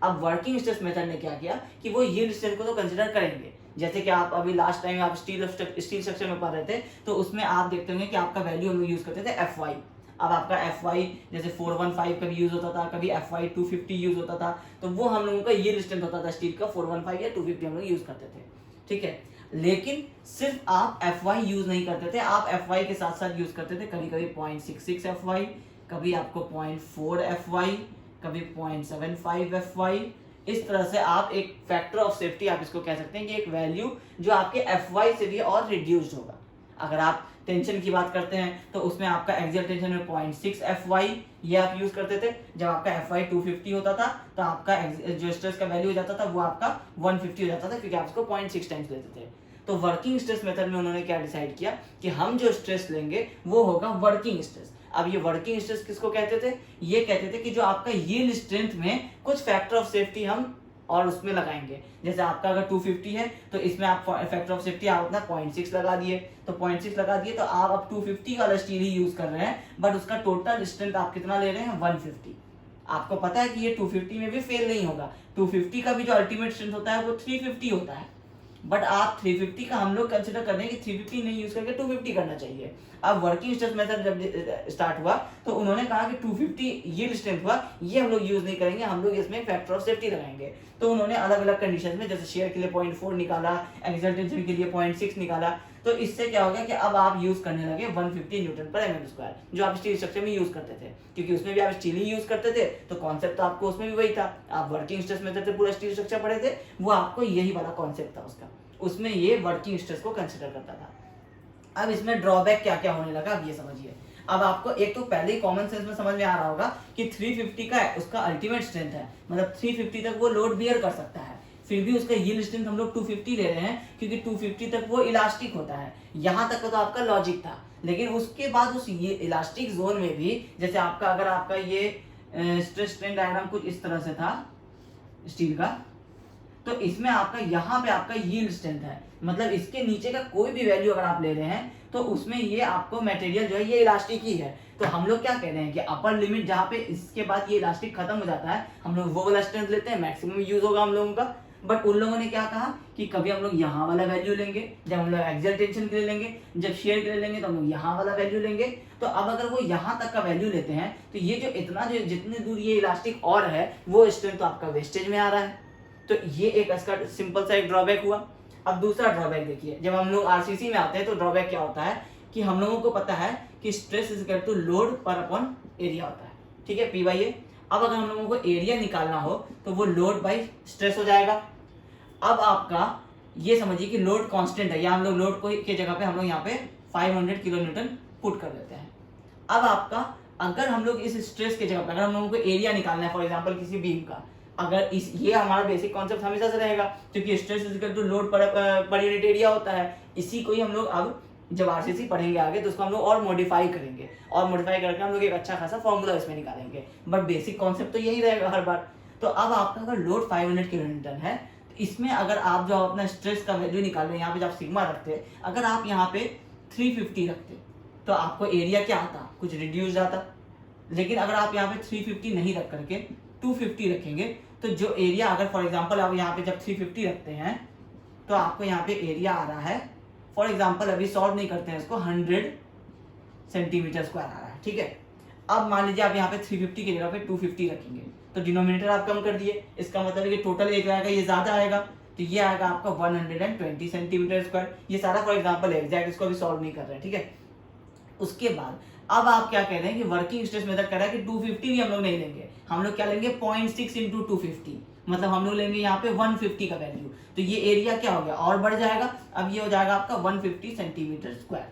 अब वर्किंग स्ट्रेस मेथड ने क्या किया कि वो यील्ड स्ट्रेंथ को तो कंसिडर करेंगे। जैसे कि आप अभी लास्ट टाइम आप स्टील स्ट्रक्चर में पढ़ रहे थे तो उसमें आप देखते होंगे कि आपका वैल्यू हम लोग यूज करते थे FY। अब आपका FY जैसे 415 कभी यूज होता था, कभी FY 250 यूज होता था, तो वो हम लोगों का यील्ड स्ट्रेंथ होता था स्टील का 415 या 250 हम लोग यूज करते थे। ठीक है, लेकिन सिर्फ आप FY यूज नहीं करते थे, आप FY के साथ साथ यूज करते थे कभी कभी 0.66 FY, कभी आपको 0.4 FY, कभी 0.75 इस तरह से आप एक फैक्टर ऑफ सेफ्टी आप इसको कह सकते हैं कि एक वैल्यू जो आपके FY से भी और रिड्यूस्ड होगा। अगर आप टेंशन की बात करते हैं तो उसमें आपका एक्सियल टेंशन में 0.6 FY ये आप यूज करते थे। जब आपका FY 250 होता था तो आपका जो स्ट्रेस का वैल्यू हो जाता था वो आपका 150 हो जाता था, क्योंकि आप उसको 0.6 टाइम्स लेते थे। तो वर्किंग स्ट्रेस मेथड में उन्होंने क्या डिसाइड किया कि हम जो स्ट्रेस लेंगे वो होगा वर्किंग स्ट्रेस। अब ये वर्किंग स्ट्रेस किसको कहते थे? ये कहते थे कि जो आपका यील्ड स्ट्रेंथ में कुछ फैक्टर ऑफ सेफ्टी हम और उसमें लगाएंगे। जैसे आपका अगर 250 है तो इसमें आप फैक्टर ऑफ सेफ्टी आप अपना 0.6 लगा दिए, तो 0.6 लगा दिए तो आप अब 250 वाला स्टील ही यूज कर रहे हैं, बट उसका टोटल स्ट्रेंथ आप कितना ले रहे हैं? 150। आपको पता है कि ये 250 में भी फेल नहीं होगा। 250 का भी जो अल्टीमेट स्ट्रेंथ होता है वो 350 होता है, बट आप 350 का हम लोग कंसिडर कर रहे हैं कि 350 नहीं यूज करके 250 करना चाहिए। अब वर्किंग स्ट्रेस मेथड जब स्टार्ट हुआ तो उन्होंने कहा कि 250 यील्ड स्ट्रेंथ हुआ, ये हम लोग यूज नहीं करेंगे, हम लोग इसमें फैक्टर ऑफ सेफ्टी लगाएंगे। तो उन्होंने अलग अलग कंडीशन में, जैसे शेयर के लिए 0.4 निकाला, एक्सियल टेंशन के लिए 0.6 निकाला, तो इससे क्या हो गया कि अब आप यूज करने लगे 150 न्यूटन पर mm², जो आप स्टील स्ट्रक्चर में यूज करते थे, क्योंकि उसमें भी आप स्टील ही यूज करते थे, तो कॉन्सेप्ट तो आपको उसमें भी वही था। आप वर्किंग स्ट्रेस मेथड से पूरा स्टील स्ट्रक्चर पढ़े थे, वो आपको यही वाला कॉन्सेप्ट था उसका, उसमें ये वर्किंग स्ट्रेस को कंसिडर करता था। अब इसमें ड्रॉबैक क्या क्या होने लगा अब ये समझिए। अब आपको एक तो पहले ही कॉमन सेंस में समझ में आ रहा होगा कि 350 का उसका अल्टीमेट स्ट्रेंथ है, मतलब 350 तक वो लोड बियर कर सकता है, फिर भी उसका यील्ड स्ट्रेंथ हम लोग 250 ले रहे हैं क्योंकि 250 तक वो इलास्टिक होता है। यहाँ तक तो आपका लॉजिक था, लेकिन उसके बाद उस ये इलास्टिक जोन में भी, जैसे आपका अगर आपका ये स्ट्रेस स्ट्रेन डायग्राम कुछ इस तरह से था स्टील का, तो इसमें आपका यहाँ पे आपका यील्ड स्ट्रेंथ है, मतलब इसके नीचे का कोई भी वैल्यू अगर आप ले रहे हैं तो उसमें ये आपको मटेरियल जो है ये इलास्टिक ही है। तो हम लोग क्या कह रहे हैं कि अपर लिमिट जहाँ पे इसके बाद ये इलास्टिक खत्म हो जाता है, हम लोग वो वाला स्ट्रेंथ लेते हैं, मैक्सिमम यूज होगा हम लोगों का। बट उन लोगों ने क्या कहा कि कभी हम लोग यहाँ वाला वैल्यू लेंगे, जब हम लोग एक्सियल टेंशन के लिए लेंगे, जब शेयर के लिए लेंगे तो हम लोग यहाँ वाला वैल्यू लेंगे। तो अब अगर वो यहाँ तक का वैल्यू लेते हैं तो ये जो इतना जो जितनी दूर ये इलास्टिक और है वो स्ट्रेंथ तो आपका वेस्टेज में आ रहा है। तो ये एक इसका सिंपल सा एक ड्रॉबैक हुआ। अब दूसरा ड्रॉबैक देखिए, जब हम लोग आरसीसी में आते हैं तो ड्रॉबैक क्या होता है कि हम लोगों को पता है कि stress is equal to load per upon area होता है, ठीक है, P/A। अब अगर हम लोगों को एरिया निकालना हो तो वो लोड बाई स्ट्रेस हो जाएगा। अब आपका ये समझिए कि लोड कांस्टेंट है, या हम लोग लोड को के जगह पे हम लोग यहाँ पे 500 किलो न्यूटन पुट कर देते हैं। अब आपका अगर हम लोग इस स्ट्रेस के जगह पे अगर हम लोगों को एरिया निकालना है, फॉर एग्जांपल किसी बीम का, अगर इस ये हमारा बेसिक कॉन्सेप्ट हमेशा से रहेगा क्योंकि stress is equal to load per unit area होता है। इसी को ही हम लोग अब जब आरसीसी पढ़ेंगे आगे तो उसको हम लोग और मॉडिफाई करेंगे, और मॉडिफाई करके हम लोग एक अच्छा खासा फॉर्मूला इसमें निकालेंगे, बट बेसिक कॉन्सेप्ट तो यही रहेगा हर बार। तो अब आपका अगर लोड 500 किलो न्यूटन है तो इसमें अगर आप जो अपना स्ट्रेस का वैल्यू निकाल रहे हैं, यहाँ पे जब सिग्मा रखते, अगर आप यहाँ पे 350 रखते तो आपको एरिया क्या आता? कुछ रिड्यूस आता। लेकिन अगर आप यहाँ पे 350 नहीं रख करके 250 रखेंगे तो जो एरिया, अगर फॉर एग्जांपल आप यहाँ पे जब 350 रखते हैं तो आपको यहाँ पे एरिया आ रहा है, फॉर एग्जांपल अभी सॉल्व नहीं करते हैं इसको, 100 सेंटीमीटर स्क्वायर आ रहा है, ठीक है। अब मान लीजिए आप यहाँ पे 350 की जगह पे 250 रखेंगे तो डिनोमिनेटर आप कम कर दिए, इसका मतलब है कि टोटल एरिया आएगा ये ज्यादा आएगा, तो ये आएगा आपका 120 सेंटीमीटर स्क्वायर। ये सारा फॉर एग्जांपल है, एग्जैक्ट इसको अभी सॉल्व नहीं कर रहे हैं, ठीक है। उसके बाद अब आप क्या कह रहे हैं कि वर्किंग स्ट्रेस मेथड कह रहा है कि 250 भी हम लोग नहीं लेंगे, हम लोग क्या लेंगे 0.6 इंटू 250, मतलब हम लोग लेंगे यहाँ पे 150 का वैल्यू। तो ये एरिया क्या हो गया और बढ़ जाएगा, अब ये हो जाएगा आपका 150 सेंटीमीटर स्क्वायर।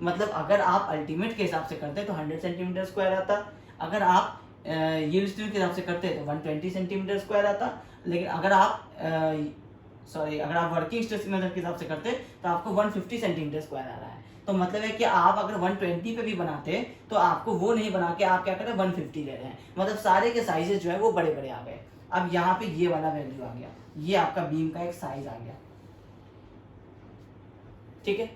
मतलब अगर आप अल्टीमेट के हिसाब से करते तो 100 सेंटीमीटर स्क्वायर आता, अगर आप यील्ड स्ट्रेंथ के हिसाब से करते तो 120 सेंटीमीटर स्क्वायर आता, लेकिन अगर आप अगर आप वर्किंग स्ट्रेस मेथड के हिसाब से करते तो आपको 150 सेंटीमीटर स्क्वायर आ रहा है। तो मतलब है कि आप अगर 120 पे भी बनाते तो आपको वो नहीं बना के आप क्या कर रहे हैं 150 ले रहे हैं, मतलब सारे के साइजेस जो है वो बड़े बड़े आ गए। अब यहाँ पे ये वाला वैल्यू आ गया, ये आपका बीम का एक साइज आ गया, ठीक है।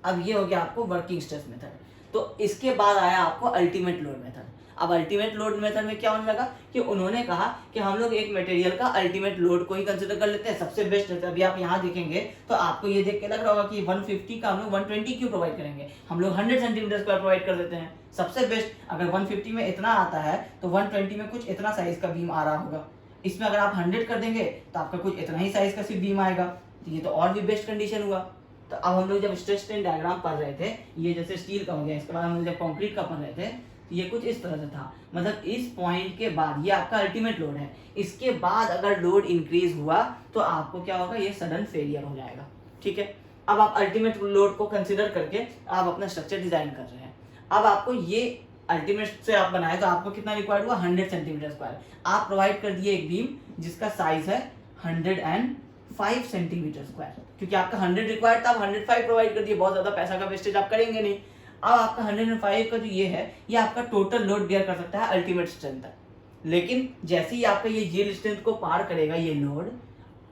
अब ये हो गया आपको वर्किंग स्ट्रेस मेथड। तो इसके बाद आया आपको अल्टीमेट लोड मेथड। अब अल्टीमेट लोड मेथड में क्या होने लगा कि उन्होंने कहा कि हम लोग एक मटेरियल का अल्टीमेट लोड को ही कंसिडर कर लेते हैं, सबसे बेस्ट रहता है। अभी आप यहाँ देखेंगे तो आपको ये देख के लग रहा होगा कि 150 का हम लोग 120 क्यों प्रोवाइड करेंगे, हम लोग 100 सेंटीमीटर स्क्वायर प्रोवाइड कर देते हैं, सबसे बेस्ट। अगर 150 में इतना आता है तो 120 में कुछ इतना साइज का बीम आ रहा होगा, इसमें अगर आप 100 कर देंगे तो आपका कुछ इतना ही साइज का सिर्फ बीम आएगा, तो ये तो और भी बेस्ट कंडीशन हुआ। तो अब हम लोग जब स्ट्रेस स्ट्रेन डायग्राम पढ़ रहे थे, ये जैसे स्टील का हो गया, इसके बाद हम लोग जब कंक्रीट का पढ़ रहे थे, ये कुछ इस तरह से था, मतलब इस पॉइंट के बाद ये आपका अल्टीमेट लोड है, इसके बाद अगर लोड इंक्रीज हुआ तो आपको क्या होगा, ये सडन फेलियर हो जाएगा। ठीक है, अब आप अल्टीमेट लोड को कंसिडर करके आप अपना स्ट्रक्चर डिजाइन कर रहे हैं। अब आपको ये अल्टीमेट से आप बनाए तो आपको कितना रिक्वायर्ड हुआ, 100 सेंटीमीटर स्क्वायर। आप प्रोवाइड कर दिए एक बीम जिसका साइज है 105 सेंटीमीटर स्क्वायर, क्योंकि आपका 100 रिक्वायर्ड था, आप 105 प्रोवाइड कर दिए, बहुत ज्यादा पैसा का वेस्टेज आप करेंगे नहीं। अब आपका 105 का जो ये है, ये आपका टोटल लोड बेयर कर सकता है अल्टीमेट स्ट्रेंथ तक। लेकिन जैसे ही आपका ये यील्ड स्ट्रेंथ को पार करेगा ये लोड,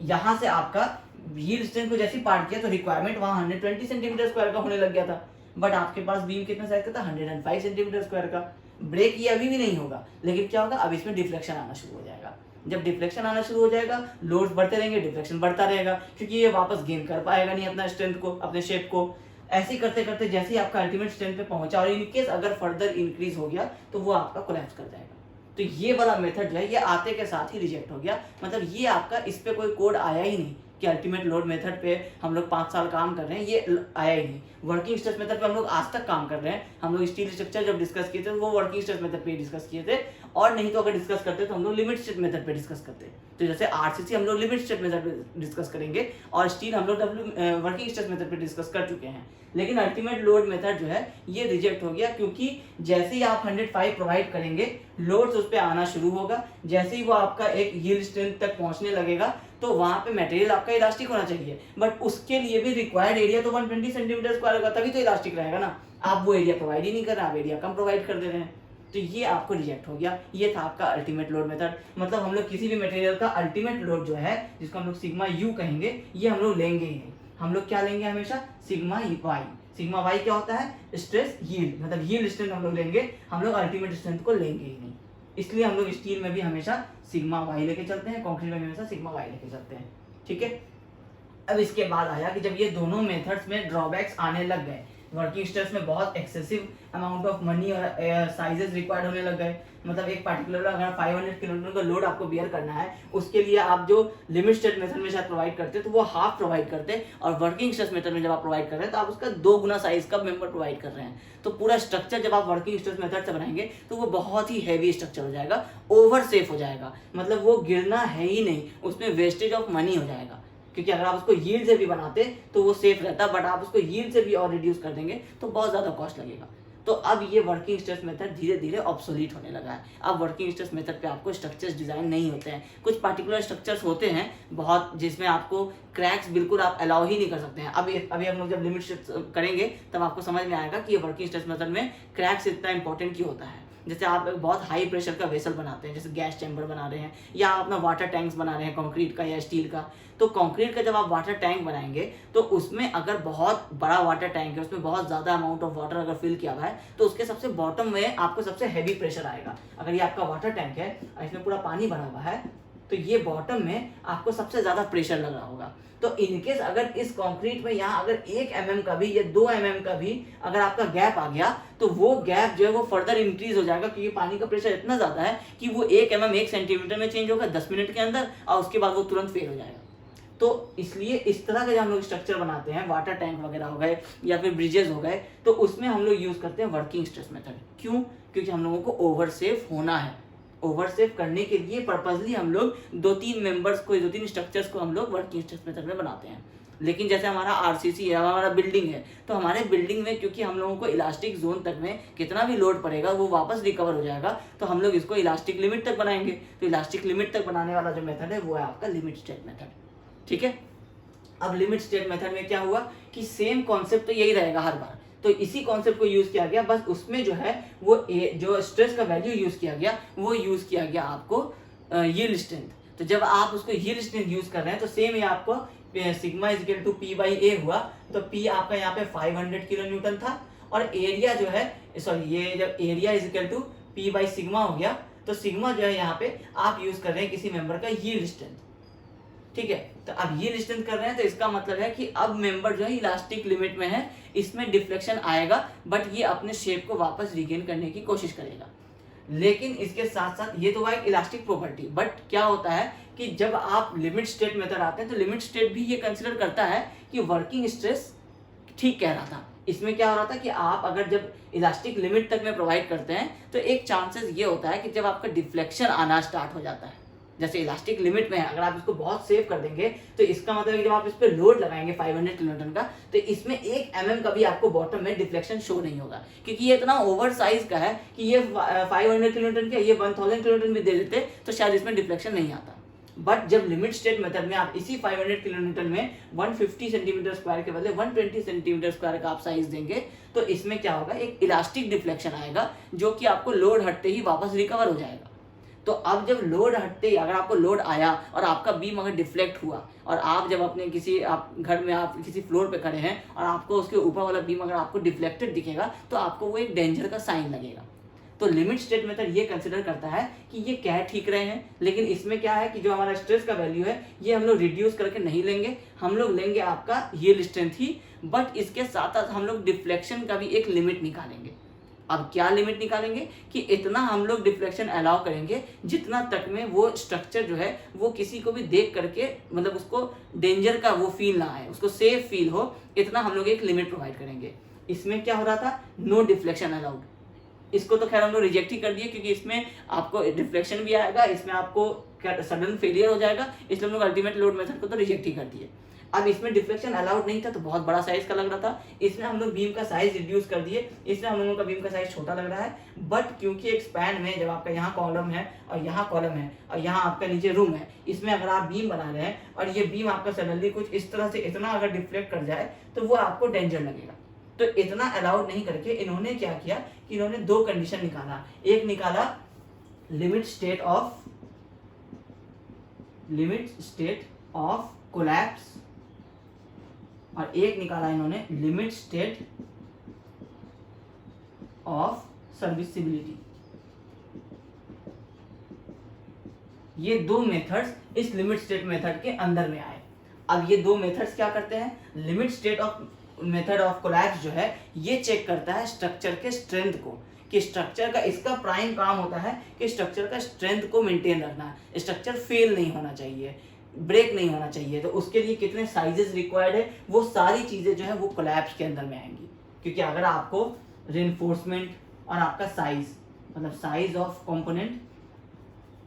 यहाँ से आपका यील्ड स्ट्रेंथ को जैसे पार किया तो रिक्वायरमेंट वहां 120 सेंटीमीटर स्क्वायर का होने लग गया था, बट आपके पास बीम कितना साइज का था, 105 सेंटीमीटर स्क्वायर का। ब्रेक ये अभी भी नहीं होगा, लेकिन क्या होगा, अब इसमें डिफ्लेक्शन आना शुरू हो जाएगा। जब डिफ्लेक्शन आना शुरू हो जाएगा, लोड्स बढ़ते रहेंगे, डिफ्लेक्शन बढ़ता रहेगा, क्योंकि ये वापस गेन कर पाएगा नहीं अपना स्ट्रेंथ को, अपने शेप को। ऐसे करते करते जैसे ही आपका अल्टीमेट स्ट्रेंथ पे पहुंचा और इनकेस अगर फर्दर इंक्रीज हो गया तो वो आपका कोलैप्स कर जाएगा। तो ये वाला मेथड जो है ये आते के साथ ही रिजेक्ट हो गया, मतलब ये आपका इस पे कोई कोड आया ही नहीं कि अल्टीमेट लोड मेथड पे हम लोग 5 साल काम कर रहे हैं, ये आया ही नहीं। वर्किंग स्ट्रेस मेथड पे हम लोग आज तक काम कर रहे हैं। हम लोग स्टील स्ट्रक्चर जब डिस्कस किए थे वो वर्किंग स्ट्रेस मेथड पे डिस्कस किए थे, और नहीं तो अगर डिस्कस करते तो हम लोग लिमिट स्टेट मेथड पे डिस्कस करते। तो जैसे आरसीसी हम लोग लिमिट स्टेट मेथड पे डिस्कस करेंगे, और स्टील हम लोग वर्किंग स्ट्रेस मेथड पे डिस्कस कर चुके हैं। लेकिन अल्टीमेट लोड मेथड जो है ये रिजेक्ट हो गया, क्योंकि जैसे ही आप 105 प्रोवाइड करेंगे लोड्स उस पर आना शुरू होगा। जैसे ही वो आपका एक यील्ड स्ट्रेंथ तक पहुंचने लगेगा तो वहां पे मटेरियल आपका इलास्टिक होना चाहिए, बट उसके लिए भी रिक्वायर्ड एरिया तो 120 सेंटीमीटर स्क्वायर होगा, तभी तो इलास्टिक रहेगा ना। आप वो एरिया प्रोवाइड ही नहीं कर रहे, आप एरिया कम प्रोवाइड कर दे रहे हैं, तो ये आपको रिजेक्ट हो गया। ये था आपका अल्टीमेट लोड मेथड। मतलब हम लोग किसी भी मटेरियल का अल्टीमेट लोड जो है, जिसको हम लोग सिग्मा यू कहेंगे, ये हम लोग लेंगे ही नहीं। हम लोग क्या लेंगे हमेशा, सिग्मा वाई। सिग्मा वाई क्या होता है, स्ट्रेस यील्ड, मतलब यील्ड स्ट्रेंथ हम लोग लेंगे, हम लोग अल्टीमेट स्ट्रेंथ को लेंगे ही नहीं। इसलिए हम लोग स्टील में भी हमेशा सिग्मा वाई लेके चलते हैं, कंक्रीट में भी हमेशा सिग्मा वाई लेके चलते हैं। ठीक है, अब इसके बाद आया कि जब ये दोनों मेथड्स में ड्रॉबैक्स आने लग गए, वर्किंग स्ट्रेस में बहुत एक्सेसिव अमाउंट ऑफ मनी और साइजेस रिक्वायर्ड होने लग गए। मतलब एक पार्टिकुलर अगर 500 किलोमीटर का लोड आपको बियर करना है, उसके लिए आप जो लिमिट स्टेट मेथड में शायद प्रोवाइड करते हैं तो वो हाफ प्रोवाइड करते हैं, और वर्किंग स्ट्रेस मेथड में जब आप प्रोवाइड कर रहे हैं तो आप उसका 2 गुना साइज का मेंबर प्रोवाइड कर रहे हैं। तो पूरा स्ट्रक्चर जब आप वर्किंग स्ट्रेस मेथड से बनाएंगे तो वो बहुत ही हैवी स्ट्रक्चर हो जाएगा, ओवर सेफ हो जाएगा, मतलब वो गिरना है ही नहीं, उसमें वेस्टेज ऑफ मनी हो जाएगा। क्योंकि अगर आप उसको यील्ड से भी बनाते तो वो सेफ रहता, बट आप उसको यील्ड से भी और रिड्यूस कर देंगे तो बहुत ज़्यादा कॉस्ट लगेगा। तो अब ये वर्किंग स्ट्रेस मेथड धीरे धीरे ऑब्सोलीट होने लगा है। अब वर्किंग स्ट्रेस मेथड पे आपको स्ट्रक्चर्स डिजाइन नहीं होते हैं। कुछ पार्टिकुलर स्ट्रक्चर्स होते हैं बहुत, जिसमें आपको क्रैक्स बिल्कुल आप अलाउ ही नहीं कर सकते हैं। अभी हम लोग जब लिमिट करेंगे तब आपको समझ में आएगा कि ये वर्किंग स्ट्रेस मेथड में क्रैक्स इतना इंपॉर्टेंट क्यों होता है। जैसे आप एक बहुत हाई प्रेशर का वेसल बनाते हैं, जैसे गैस चैम्बर बना रहे हैं, या आप अपना वाटर टैंक्स बना रहे हैं कंक्रीट का या स्टील का, तो कंक्रीट का जब आप वाटर टैंक बनाएंगे तो उसमें अगर बहुत बड़ा वाटर टैंक है, उसमें बहुत ज़्यादा अमाउंट ऑफ वाटर अगर फिल किया हुआ है, तो उसके सबसे बॉटम में आपको सबसे हैवी प्रेशर आएगा। अगर ये आपका वाटर टैंक है और इसमें पूरा पानी भरा हुआ है तो ये बॉटम में आपको सबसे ज़्यादा प्रेशर लग रहा होगा। तो इनकेस अगर इस कंक्रीट में यहाँ अगर 1 mm का भी या 2 mm का भी अगर आपका गैप आ गया तो वो गैप जो है वो फर्दर इंक्रीज हो जाएगा, क्योंकि पानी का प्रेशर इतना ज़्यादा है कि वो 1 mm 1 सेंटीमीटर में चेंज होगा 10 मिनट के अंदर, और उसके बाद वो तुरंत फेल हो जाएगा। तो इसलिए इस तरह के जब हम लोग स्ट्रक्चर बनाते हैं, वाटर टैंक वगैरह हो गए या फिर ब्रिजेस हो गए, तो उसमें हम लोग यूज़ करते हैं वर्किंग स्ट्रेस मेथड। क्यों? क्योंकि हम लोगों को ओवर सेफ होना है। ओवर सेव करने के लिए पर्पजली हम लोग 2-3 स्ट्रक्चर्स को हम लोग वर्किंग स्ट्रेस मेथड में बनाते हैं। लेकिन जैसे हमारा आरसीसी है, हमारा बिल्डिंग है, तो हमारे बिल्डिंग में क्योंकि हम लोगों को इलास्टिक जोन तक में कितना भी लोड पड़ेगा वो वापस रिकवर हो जाएगा, तो हम लोग इसको इलास्टिक लिमिट तक बनाएंगे। तो इलास्टिक लिमिट तक बनाने वाला जो मेथड है वो है आपका लिमिट स्टेट मेथड। ठीक है, अब लिमिट स्टेट मेथड में क्या हुआ कि सेम कॉन्सेप्ट तो यही रहेगा हर बार, तो इसी कॉन्सेप्ट को यूज किया गया, बस उसमें जो है वो जो स्ट्रेस का वैल्यू यूज किया गया वो यूज किया गया आपको यील्ड स्ट्रेंथ। तो जब आप उसको यील्ड स्ट्रेंथ यूज कर रहे हैं तो सेम ही आपको sigma is equal to P by A हुआ। तो पी आपका यहाँ पे 500 किलो न्यूटन था, और एरिया जो है ये जब area is equal to P by sigma हो गया, तो सिग्मा जो है यहाँ पे आप यूज कर रहे हैं किसी मेंबर का यील्ड स्ट्रेंथ। ठीक है, तो अब ये लिस्टन कर रहे हैं तो इसका मतलब है कि अब मेंबर जो है इलास्टिक लिमिट में है, इसमें डिफ्लेक्शन आएगा, बट ये अपने शेप को वापस रिगेन करने की कोशिश करेगा। लेकिन इसके साथ साथ ये तो एक इलास्टिक प्रॉपर्टी, बट क्या होता है कि जब आप लिमिट स्टेट मेथड आते हैं तो लिमिट स्टेट भी ये कंसिडर करता है कि वर्किंग स्ट्रेस ठीक कह रहा था, इसमें क्या हो रहा था कि आप अगर जब इलास्टिक लिमिट तक में प्रोवाइड करते हैं तो एक चांसेस ये होता है कि जब आपका डिफ्लेक्शन आना स्टार्ट हो जाता है, जैसे इलास्टिक लिमिट में है, अगर आप इसको बहुत सेव कर देंगे तो इसका मतलब है कि जब आप इस पर लोड लगाएंगे 500 किलोन्यूटन का, तो इसमें 1 mm का भी आपको बॉटम में डिफ्लेक्शन शो नहीं होगा, क्योंकि ये इतना ओवर साइज का है कि ये 500 किलोन्यूटन का, ये 1000 किलोन्यूटन भी दे देते तो शायद इसमें डिफ्लेक्शन नहीं आता। बट जब लिमिट स्टेट मेथड में आप इसी 500 किलोन्यूटन में 150 सेंटीमीटर स्क्वायर के बदले 120 सेंटीमीटर स्क्वायर का आप साइज देंगे, तो इसमें क्या होगा, एक इलास्टिक डिफ्लेक्शन आएगा जो कि आपको लोड हटते ही वापस रिकवर हो जाएगा। तो अब जब लोड हटते ही अगर आपको लोड आया और आपका बीम अगर डिफ्लेक्ट हुआ और आप जब अपने किसी आप घर में आप किसी फ्लोर पे खड़े हैं और आपको उसके ऊपर वाला बीम अगर आपको डिफ्लेक्टेड दिखेगा तो आपको वो एक डेंजर का साइन लगेगा। तो लिमिट स्टेट मेथड ये कंसिडर करता है कि ये कह ठीक रहे हैं, लेकिन इसमें क्या है कि जो हमारा स्ट्रेस का वैल्यू है ये हम लोग रिड्यूस करके नहीं लेंगे, हम लोग लेंगे आपका यील्ड स्ट्रेंथ ही, बट इसके साथ साथ हम लोग डिफ्लेक्शन का भी एक लिमिट निकालेंगे। अब क्या लिमिट निकालेंगे कि इतना हम लोग डिफ्लेक्शन अलाउ करेंगे जितना तक में वो स्ट्रक्चर जो है वो किसी को भी देख करके मतलब उसको डेंजर का वो फील ना आए, उसको सेफ फील हो, इतना हम लोग एक लिमिट प्रोवाइड करेंगे। इसमें क्या हो रहा था, नो डिफ्लेक्शन अलाउड। इसको तो खैर हम लोग रिजेक्ट ही कर दिए क्योंकि इसमें आपको डिफ्लेक्शन भी आएगा, इसमें आपको क्या सडन फेलियर हो जाएगा, इसलिए हम लोग अल्टीमेट लोड मेथड को तो रिजेक्ट ही कर दिए। अब इसमें डिफ्लेक्शन अलाउड नहीं था तो बहुत बड़ा साइज का लग रहा था, इसमें हम लोग बीम का साइज रिड्यूस कर दिए, इसमें हम लोगों का बीम का साइज छोटा लग रहा है। बट क्योंकि एक स्पैन में जब आपका यहाँ कॉलम है और यहाँ कॉलम है और यहाँ आपका नीचे रूम है, इसमें अगर आप बीम बना रहे हैं और ये बीम आपका सडनली कुछ इस तरह से इतना अगर डिफ्लेक्ट कर जाए तो वो आपको डेंजर लगेगा। तो इतना अलाउड नहीं करके इन्होंने क्या किया कि इन्होंने दो कंडीशन निकाला, एक निकाला लिमिट स्टेट ऑफ कोलैप्स और एक निकाला इन्होंने लिमिट स्टेट ऑफ सर्विसिबिलिटी। ये दो मेथड्स इस लिमिट स्टेट मेथड के अंदर में आए। अब ये दो मेथड्स क्या करते हैं, limit state of method of collapse जो है ये चेक करता है स्ट्रक्चर के स्ट्रेंथ को, कि स्ट्रक्चर का इसका प्राइम काम होता है कि स्ट्रक्चर का स्ट्रेंथ को मेंटेन रखना है, स्ट्रक्चर फेल नहीं होना चाहिए, ब्रेक नहीं होना चाहिए। तो उसके लिए कितने साइजेस रिक्वायर्ड है, वो सारी चीजें जो है वो कोलैप्स के अंदर में आएंगी। क्योंकि अगर आपको रिइंफोर्समेंट और आपका साइज मतलब साइज ऑफ कंपोनेंट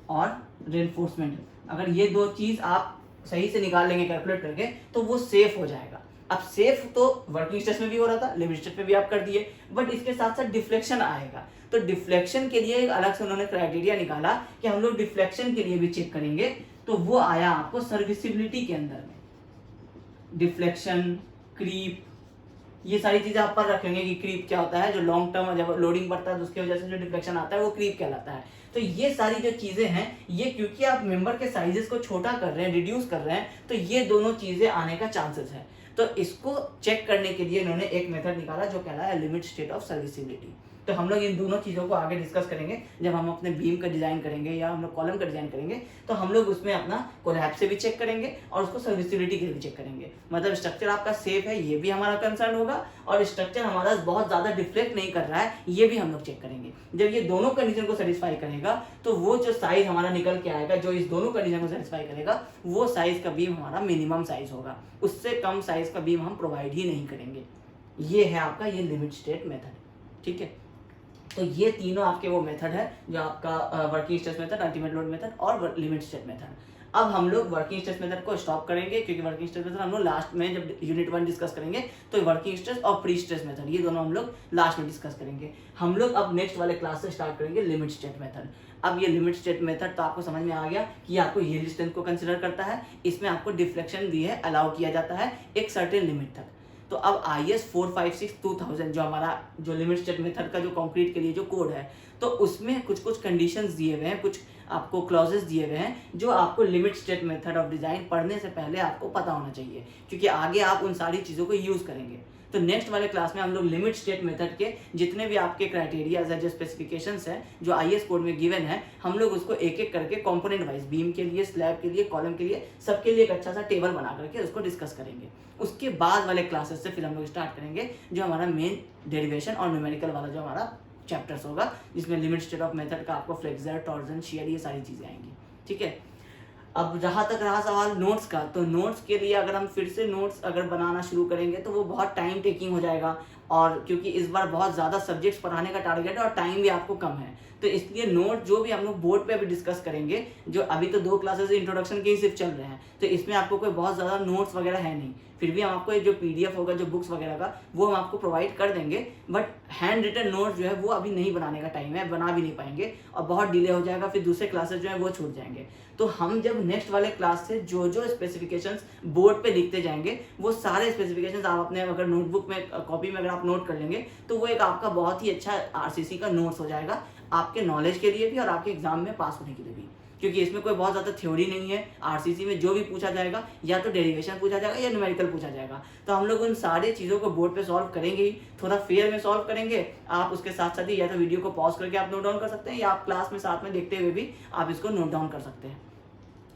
और रिइंफोर्समेंट, अगर ये दो चीज आप सही से निकाल लेंगे कैलकुलेट करके तो वो सेफ हो जाएगा। अब सेफ तो वर्किंग स्ट्रेस में भी हो रहा था, लिमिट स्टेट में भी आप कर दिए, बट इसके साथ साथ डिफ्लेक्शन आएगा। तो डिफ्लेक्शन के लिए एक अलग से उन्होंने क्राइटेरिया निकाला कि हम लोग डिफ्लेक्शन के लिए भी चेक करेंगे, तो वो आया आपको सर्विसिबिलिटी के अंदर में। डिफ्लेक्शन, क्रीप, ये सारी चीजें आप पर रखेंगे कि क्रीप क्या होता है, जो लॉन्ग टर्म जब लोडिंग बढ़ता है तो उसकी वजह से जो डिफ्लेक्शन आता है वो क्रीप कहलाता है। तो ये सारी जो चीजें हैं ये क्योंकि आप मेंबर के साइजेस को छोटा कर रहे हैं, रिड्यूस कर रहे हैं, तो ये दोनों चीजें आने का चांसेस है। तो इसको चेक करने के लिए इन्होंने एक मेथड निकाला जो कहला है लिमिट स्टेट ऑफ सर्विसिबिलिटी। तो हम लोग इन दोनों चीज़ों को आगे डिस्कस करेंगे जब हम अपने बीम का डिज़ाइन करेंगे या हम लोग कॉलम का डिज़ाइन करेंगे, तो हम लोग उसमें अपना कोलैप्स से भी चेक करेंगे और उसको सर्विसिबिलिटी के लिए भी चेक करेंगे। मतलब स्ट्रक्चर आपका सेफ है ये भी हमारा कंसर्न होगा और स्ट्रक्चर हमारा बहुत ज़्यादा डिफ्लेक्ट नहीं कर रहा है ये भी हम लोग चेक करेंगे। जब ये दोनों कंडीशन को सेटिस्फाई करेगा तो वो जो साइज हमारा निकल के आएगा जो इस दोनों कंडीशन को सेटिस्फाई करेगा वो साइज का बीम हमारा मिनिमम साइज होगा, उससे कम साइज का बीम हम प्रोवाइड ही नहीं करेंगे। ये है आपका ये लिमिट स्टेट मेथड, ठीक है। तो ये तीनों आपके वो मेथड है जो आपका working stress method, ultimate load method और लिमिट स्टेट मेथड। अब हम लोग वर्किंग स्ट्रेस मेथड को स्टॉप करेंगे क्योंकि वर्किंग स्ट्रेस मेथड हम लोग लास्ट में जब यूनिट 1 डिस्कस करेंगे तो वर्किंग स्ट्रेस और प्री स्ट्रेस मेथड ये दोनों हम लोग लास्ट में डिस्कस करेंगे। हम लोग अब नेक्स्ट वाले क्लास से स्टार्ट करेंगे लिमिट स्टेट मेथड। अब ये लिमिट स्टेट मेथड तो आपको समझ में आ गया कि आपको यील्ड स्ट्रेंथ को कंसिडर करता है, इसमें आपको डिफ्लेक्शन भी है अलाउ किया जाता है एक सर्टेन लिमिट तक। तो अब IS 456-2000 जो हमारा जो लिमिट स्टेट मेथड का जो कंक्रीट के लिए जो कोड है तो उसमें कुछ कुछ कंडीशंस दिए हुए हैं, कुछ आपको क्लॉजेस दिए हुए हैं जो आपको limit state method of design पढ़ने से पहले आपको पता होना चाहिए क्योंकि आगे आप उन सारी चीज़ों को यूज़ करेंगे। तो नेक्स्ट वाले क्लास में हम लोग लिमिट स्टेट मेथड के जितने भी आपके क्राइटेरियाज है जो स्पेसिफिकेशंस हैं जो IS कोड में गिवन है हम लोग उसको एक एक करके कंपोनेंट वाइज बीम के लिए, स्लैब के लिए, कॉलम के लिए, सबके लिए एक अच्छा सा टेबल बना करके उसको डिस्कस करेंगे। उसके बाद वाले क्लासेस से फिर हम लोग स्टार्ट करेंगे जो हमारा मेन डेरिवेशन और न्यूमेरिकल वाला जो हमारा चैप्टर्स होगा जिसमें लिमिट स्टेट ऑफ मेथड का आपको फ्लेक्सर, टॉर्जन, शियर ये सारी चीज़ें आएंगी, ठीक है। अब जहाँ तक रहा सवाल नोट्स का, तो नोट्स के लिए अगर हम फिर से नोट्स अगर बनाना शुरू करेंगे तो वो बहुत टाइम टेकिंग हो जाएगा और क्योंकि इस बार बहुत ज़्यादा सब्जेक्ट्स पढ़ाने का टारगेट है और टाइम भी आपको कम है, तो इसलिए नोट जो भी हम लोग बोर्ड पे अभी डिस्कस करेंगे, जो अभी तो 2 क्लासेस इंट्रोडक्शन के ही सिर्फ चल रहे हैं, तो इसमें आपको कोई बहुत ज़्यादा नोट्स वगैरह है नहीं, फिर भी हम आपको जो PDF होगा, जो बुक्स वगैरह का, वो हम आपको प्रोवाइड कर देंगे, बट हैंड रिटन नोट्स जो है वो अभी नहीं बनाने का टाइम है, बना भी नहीं पाएंगे और बहुत डिले हो जाएगा, फिर दूसरे क्लासेस जो है वो छूट जाएंगे। तो हम जब नेक्स्ट वाले क्लास से जो जो स्पेसिफिकेशंस बोर्ड पे लिखते जाएंगे, वो सारे स्पेसिफिकेशंस आप अपने अगर नोटबुक में, कॉपी में अगर आप नोट कर लेंगे, तो वो एक आपका बहुत ही अच्छा RCC का नोट्स हो जाएगा, आपके नॉलेज के लिए भी और आपके एग्जाम में पास होने के लिए भी, क्योंकि इसमें कोई बहुत ज़्यादा थ्योरी नहीं है। RCC में जो भी पूछा जाएगा, या तो डेरिवेशन पूछा जाएगा या न्यूमेरिकल पूछा जाएगा, तो हम लोग उन सारी चीज़ों को बोर्ड पे सॉल्व करेंगे ही, थोड़ा फेयर में सॉल्व करेंगे। आप उसके साथ साथ ही या तो वीडियो को पॉज करके आप नोट डाउन कर सकते हैं, या आप क्लास में साथ में देखते हुए भी आप इसको नोट डाउन कर सकते हैं।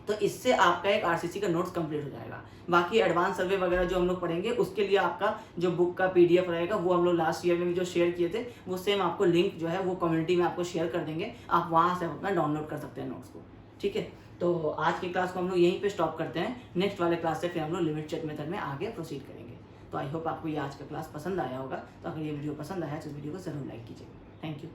तो इससे आपका एक RCC का नोट्स कंप्लीट हो जाएगा। बाकी एडवांस सर्वे वगैरह जो हम लोग पढ़ेंगे, उसके लिए आपका जो बुक का PDF रहेगा, वो हम लोग लास्ट ईयर में भी जो शेयर किए थे, वो सेम आपको लिंक जो है वो कम्युनिटी में आपको शेयर कर देंगे, आप वहाँ से अपना डाउनलोड कर सकते हैं नोट्स को। ठीक है, तो आज की क्लास को हम लोग यहीं पे स्टॉप करते हैं। नेक्स्ट वाले क्लास से फिर हम लोग लिमिट चेक मेथड में आगे प्रोसीड करेंगे। तो आई होप आपको ये आज का क्लास पसंद आया होगा। तो अगर ये वीडियो पसंद आया तो इस वीडियो को जरूर लाइक कीजिएगा। Thank you.